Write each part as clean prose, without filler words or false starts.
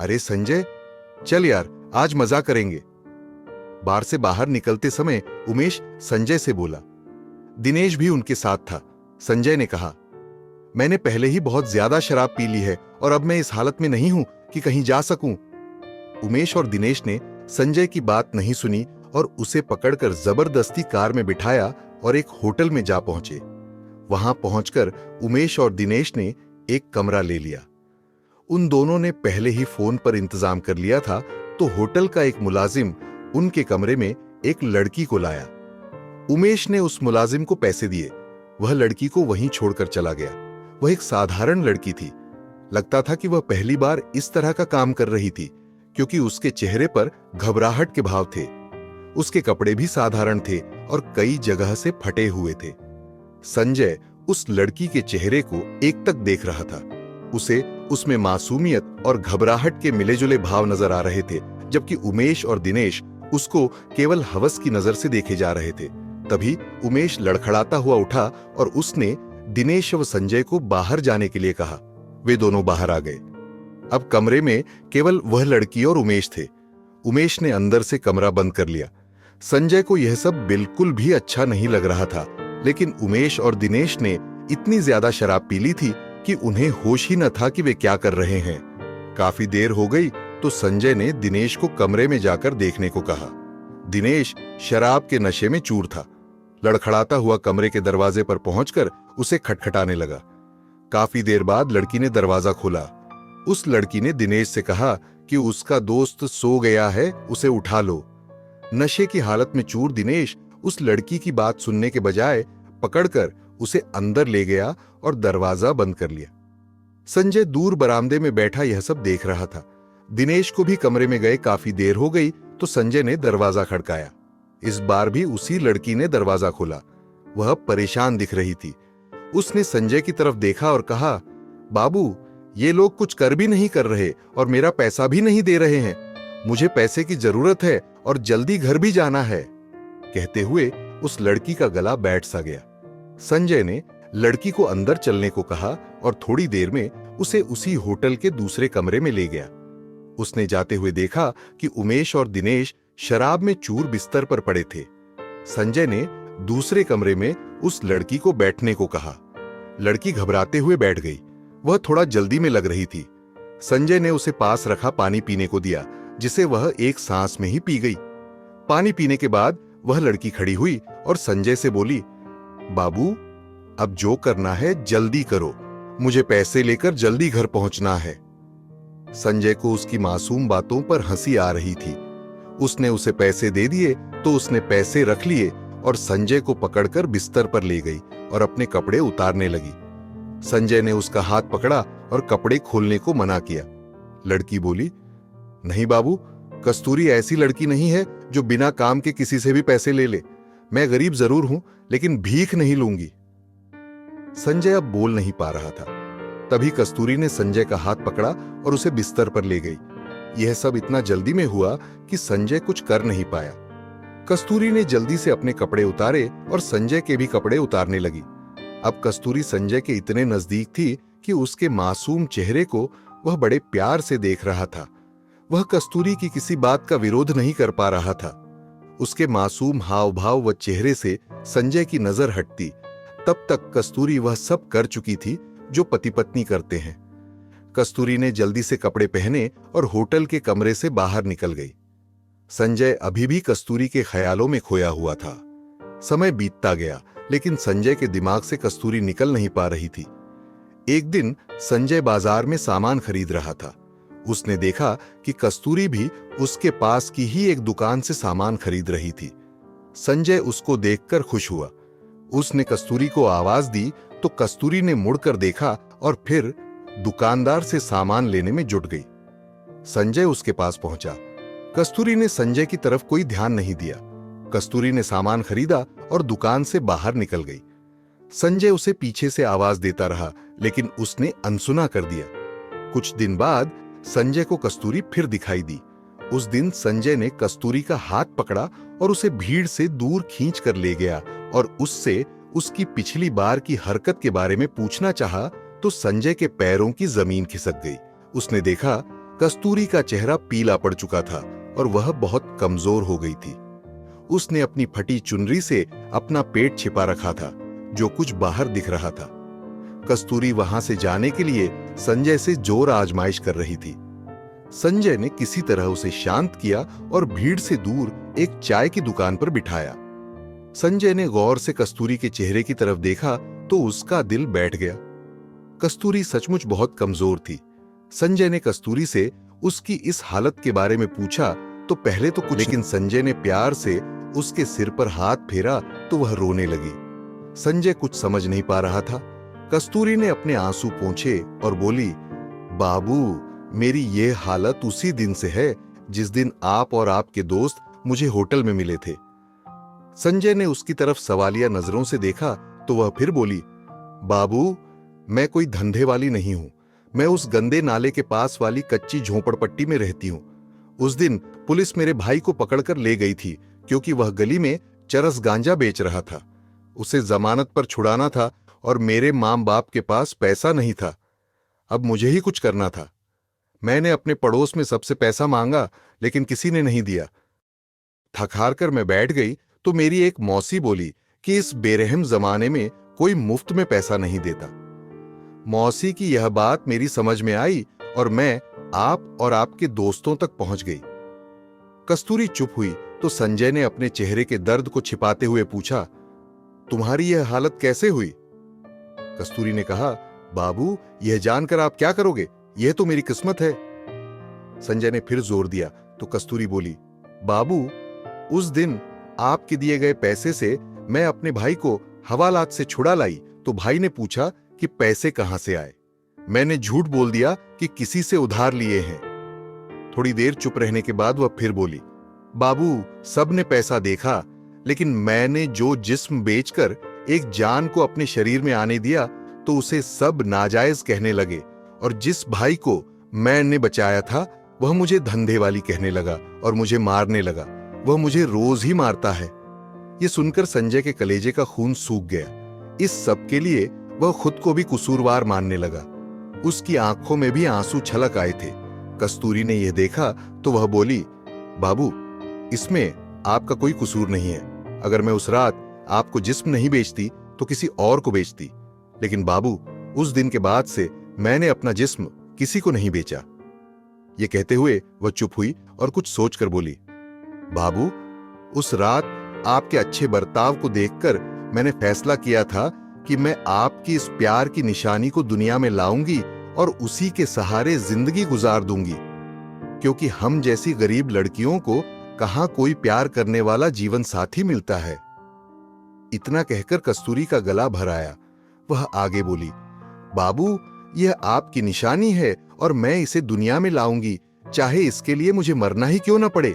अरे संजय, चल यार, आज मजा करेंगे। बार से बाहर निकलते समय उमेश संजय से बोला। दिनेश भी उनके साथ था। संजय ने कहा, मैंने पहले ही बहुत ज्यादा शराब पी ली है और अब मैं इस हालत में नहीं हूं कि कहीं जा सकूं। उमेश और दिनेश ने संजय की बात नहीं सुनी और उसे पकड़कर जबरदस्ती कार में बिठाया और एक होटल में जा पहुंचे। वहां पहुंचकर उमेश और दिनेश ने एक कमरा ले लिया। उन दोनों ने पहले ही फोन पर इंतजाम कर लिया था, तो होटल का एक मुलाजिम उनके कमरे में एक लड़की को लाया। उमेश ने उस मुलाजिम को पैसे दिए। वह लड़की को वहीं छोड़कर चला गया। वह एक साधारण लड़की थी। लगता था कि वह पहली बार इस तरह का काम कर रही थी, क्योंकि उसके चेहरे पर घबराहट के भाव थे। उसके कपड़े भी साधारण थे और कई जगह से फटे हुए थे। संजय उस लड़की के चेहरे को एकटक देख रहा था। उसे उसमें मासूमियत और घबराहट के मिले-जुले भाव नजर आ रहे थे, जबकि उमेश और दिनेश उसको केवल हवस की नजर से देखे जा रहे थे। तभी उमेश लड़खड़ाता हुआ उठा और उसने दिनेश व संजय को बाहर जाने के लिए कहा। वे दोनों बाहर आ गए। अब कमरे में केवल वह लड़की और उमेश थे। उमेश ने अंदर से कमरा बंद कर लिया। संजय को यह सब बिल्कुल भी अच्छा नहीं लग रहा था, लेकिन उमेश और दिनेश ने इतनी ज्यादा शराब पी ली थी कि उन्हें होश ही न था कि वे क्या कर रहे हैं। काफी देर हो गई तो संजय ने दिनेश को कमरे में जाकर देखने को कहा। दिनेश शराब के नशे में चूर था। लड़खड़ाता हुआ कमरे के दरवाजे पर पहुंचकर उसे खटखटाने लगा। काफी देर बाद लड़की ने दरवाजा खोला। उस लड़की ने दिनेश से कहा कि उसका दोस्त सो गया है, उसे उठा लो। नशे की हालत में चूर दिनेश उस लड़की की बात सुनने के बजाय पकड़कर उसे अंदर ले गया और दरवाजा बंद कर लिया। संजय दूर बरामदे में बैठा यह सब देख रहा था। दिनेश को भी कमरे में गए काफी देर हो गई तो संजय ने दरवाजा खड़काया। इस बार भी उसी लड़की ने दरवाजा खोला। वह परेशान दिख रही थी। उसने संजय की तरफ देखा और कहा, बाबू, ये लोग कुछ कर भी नहीं कर रहे और मेरा पैसा भी नहीं दे रहे हैं। मुझे पैसे की जरूरत है और जल्दी घर भी जाना है। कहते हुए उस लड़की का गला बैठ सा गया। संजय ने लड़की को अंदर चलने को कहा और थोड़ी देर में उसे उसी होटल के दूसरे कमरे में ले गया। उसने जाते हुए देखा कि उमेश और दिनेश शराब में चूर बिस्तर पर पड़े थे। संजय ने दूसरे कमरे में उस लड़की को बैठने को कहा। लड़की घबराते हुए बैठ गई। वह थोड़ा जल्दी में लग रही थी। संजय ने उसे पास रखा पानी पीने को दिया, जिसे वह एक सांस में ही पी गई। पानी पीने के बाद वह लड़की खड़ी हुई और संजय से बोली, बाबू, अब जो करना है जल्दी करो। मुझे पैसे लेकर जल्दी घर पहुंचना है। संजय को उसकी मासूम बातों पर हंसी आ रही थी। उसने उसे पैसे दे दिए तो उसने पैसे रख लिए और संजय को पकड़कर बिस्तर पर ले गई और अपने कपड़े उतारने लगी। संजय ने उसका हाथ पकड़ा और कपड़े खोलने को मना किया। लड़की बोली, नहीं बाबू, कस्तूरी ऐसी लड़की नहीं है जो बिना काम के किसी से भी पैसे ले ले। मैं गरीब जरूर हूं, लेकिन भीख नहीं लूंगी। संजय अब बोल नहीं पा रहा था। तभी कस्तूरी ने संजय का हाथ पकड़ा और उसे बिस्तर पर ले गई। यह सब इतना जल्दी में हुआ कि संजय कुछ कर नहीं पाया। कस्तूरी ने जल्दी से अपने कपड़े उतारे और संजय के भी कपड़े उतारने लगी। अब कस्तूरी संजय के इतने नजदीक थी कि उसके मासूम चेहरे को वह बड़े प्यार से देख रहा था। वह कस्तूरी की किसी बात का विरोध नहीं कर पा रहा था। उसके मासूम हाव भाव व चेहरे से संजय की नजर हटती। तब तक कस्तूरी वह सब कर चुकी थी जो पति पत्नी करते हैं। कस्तूरी ने जल्दी से कपड़े पहने और होटल के कमरे से बाहर निकल गई। संजय अभी भी कस्तूरी के ख्यालों में खोया हुआ था। समय बीतता गया, लेकिन संजय के दिमाग से कस्तूरी निकल नहीं पा रही थी। एक दिन संजय बाजार में सामान खरीद रहा था। उसने देखा कि कस्तूरी भी उसके पास की ही एक दुकान से सामान खरीद रही थी। संजय उसको देखकर खुश हुआ। उसने कस्तूरी को आवाज दी तो कस्तूरी ने मुड़कर देखा और फिर दुकानदार से सामान लेने में जुट गई। संजय उसके पास पहुंचा। कस्तूरी ने संजय की तरफ कोई ध्यान नहीं दिया। कस्तूरी ने सामान खरीदा और दुकान से बाहर निकल गई। संजय उसे पीछे से आवाज देता रहा, लेकिन उसने अनसुना कर दिया। कुछ दिन बाद संजय को कस्तूरी फिर दिखाई दी। उस दिन संजय ने कस्तूरी का हाथ पकड़ा और उसे भीड़ से दूर खींच कर ले गया और उससे उसकी पिछली बार की हरकत के बारे में पूछना चाहा तो संजय के पैरों की जमीन खिसक गई। उसने देखा कस्तूरी का चेहरा पीला पड़ चुका था और वह बहुत कमजोर हो गई थी। उसने अपनी फटी चुनरी से अपना पेट छिपा रखा था, जो कुछ बाहर दिख रहा था। कस्तूरी वहां से जाने के लिए संजय से जोर आजमाइश कर रही थी। संजय ने किसी तरह उसे शांत किया और भीड़ से दूर एक चाय की दुकान पर बिठाया। संजय ने गौर से कस्तूरी के चेहरे की तरफ देखा तो उसका दिल बैठ गया। कस्तूरी सचमुच बहुत कमजोर थी। संजय ने कस्तूरी से उसकी इस हालत के बारे में पूछा तो पहले तो कुछ, लेकिन संजय ने प्यार से उसके सिर पर हाथ फेरा तो वह रोने लगी। संजय कुछ समझ नहीं पा रहा था। कस्तूरी ने अपने आंसू पोंछे और बोली, बाबू, मेरी ये हालत उसी दिन से है जिस दिन आप और आपके दोस्त मुझे होटल में मिले थे। संजय ने उसकी तरफ सवालिया नजरों से देखा तो वह फिर बोली, बाबू, मैं कोई धंधे वाली नहीं हूं। मैं उस गंदे नाले के पास वाली कच्ची झोपड़पट्टी में रहती हूं। उस दिन पुलिस मेरे भाई को पकड़कर ले गई थी क्योंकि वह गली में चरस गांजा बेच रहा था। उसे जमानत पर छुड़ाना था और मेरे मां बाप के पास पैसा नहीं था। अब मुझे ही कुछ करना था। मैंने अपने पड़ोस में सबसे पैसा मांगा लेकिन किसी ने नहीं दिया। थक हार कर मैं बैठ गई तो मेरी एक मौसी बोली कि इस बेरहम जमाने में कोई मुफ्त में पैसा नहीं देता। मौसी की यह बात मेरी समझ में आई और मैं आप और आपके दोस्तों तक पहुंच गई। कस्तूरी चुप हुई तो संजय ने अपने चेहरे के दर्द को छिपाते हुए पूछा, तुम्हारी यह हालत कैसे हुई? कस्तूरी ने कहा, बाबू, यह जानकर आप क्या करोगे? यह तो मेरी किस्मत है। संजय ने फिर जोर दिया तो कस्तूरी बोली, बाबू, उस दिन आपके दिए गए पैसे से मैं अपने भाई को हवालात से छुड़ा लाई तो भाई ने पूछा कि पैसे कहां से आए। मैंने झूठ बोल दिया कि किसी से उधार लिए हैं। थोड़ी देर चुप रहने के बाद वह फिर बोली, बाबू, सबने पैसा देखा लेकिन मैंने जो जिस्म बेचकर एक जान को अपने शरीर में आने दिया तो उसे सब नाजायज कहने लगे और जिस भाई को मैंने बचाया था वह मुझे धंधे वाली कहने लगा और मुझे मारने लगा। वह मुझे रोज ही मारता है। यह सुनकर संजय के कलेजे का खून सूख गया। इस सब के लिए वह खुद को भी कसूरवार मानने लगा। उसकी आंखों में भी आंसू छलक आए थे। कस्तूरी ने यह देखा तो वह बोली, बाबू, इसमें आपका कोई कसूर नहीं है। अगर मैं उस रात आपको जिस्म नहीं बेचती तो किसी और को बेचती, लेकिन बाबू, उस दिन के बाद से मैंने अपना जिस्म किसी को नहीं बेचा। यह कहते हुए वह चुप हुई और कुछ सोचकर बोली, बाबू, उस रात आपके अच्छे बर्ताव को देखकर मैंने फैसला किया था कि मैं आपकी इस प्यार की निशानी को दुनिया में लाऊंगी और उसी के सहारे जिंदगी गुजार दूंगी, क्योंकि हम जैसी गरीब लड़कियों को कहां कोई प्यार करने वाला जीवन साथी मिलता है। इतना कहकर कस्तूरी का गला भर आया। वह आगे बोली, बाबू, यह आपकी निशानी है और मैं इसे दुनिया में लाऊंगी, चाहे इसके लिए मुझे मरना ही क्यों न पड़े।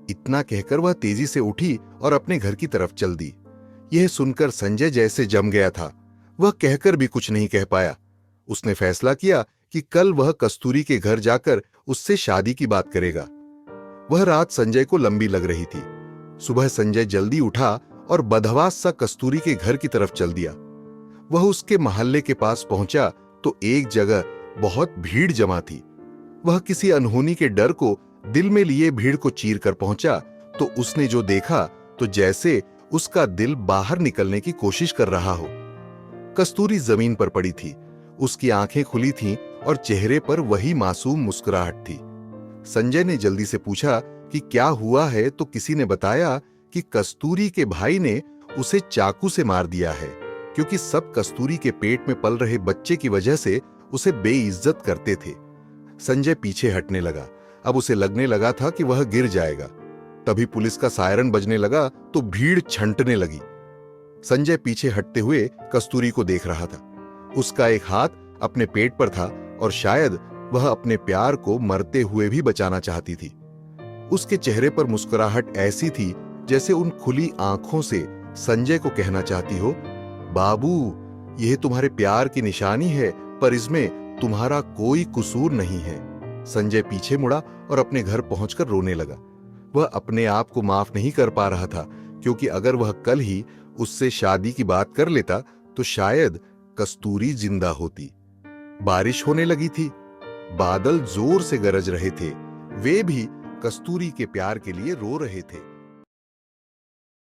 इतना कहकर वह तेजी से उठी और अपने घर की तरफ चल दी। यह सुनकर संजय जैसे जम गया था। वह कहकर भी कुछ नहीं कह पाया। उसने फैसला किया कि कल वह कस्तूरी के घर जाकर उससे शादी की बात करेगा। वह रात संजय को लंबी लग रही थी। सुबह संजय जल्दी उठा और बदहवास सा कस्तूरी के घर की तरफ चल दिया। वह उसके मोहल्ले के पास पहुंचा तो एक जगह बहुत भीड़ जमा थी। वह किसी अनहोनी के डर को दिल में लिए भीड़ को चीर कर पहुंचा तो उसने जो देखा तो जैसे उसका दिल बाहर निकलने की कोशिश कर रहा हो। कस्तूरी जमीन पर पड़ी थी। उसकी आंखें खुली थीं और चेहरे पर वही मासूम मुस्कुराहट थी। संजय ने जल्दी से पूछा कि क्या हुआ है तो किसी ने बताया कि कस्तूरी के भाई ने उसे चाकू से मार दिया है, क्योंकि सब कस्तूरी के पेट में पल रहे बच्चे की वजह से उसे बेइज्जत करते थे। संजय पीछे हटने लगा। अब उसे लगने लगा था कि वह गिर जाएगा। तभी पुलिस का सायरन बजने लगा तो भीड़ छंटने लगी। संजय पीछे हटते हुए कस्तूरी को देख रहा था। उसका एक हाथ अपने पेट पर था और शायद वह अपने प्यार को मरते हुए भी बचाना चाहती थी। उसके चेहरे पर मुस्कुराहट ऐसी थी जैसे उन खुली आंखों से संजय को कहना चाहती हो, बाबू, यह तुम्हारे प्यार की निशानी है, पर इसमें तुम्हारा कोई कसूर नहीं है। संजय पीछे मुड़ा और अपने घर पहुंचकर रोने लगा। वह अपने आप को माफ नहीं कर पा रहा था, क्योंकि अगर वह कल ही उससे शादी की बात कर लेता तो शायद कस्तूरी जिंदा होती। बारिश होने लगी थी। बादल जोर से गरज रहे थे। वे भी कस्तूरी के प्यार के लिए रो रहे थे।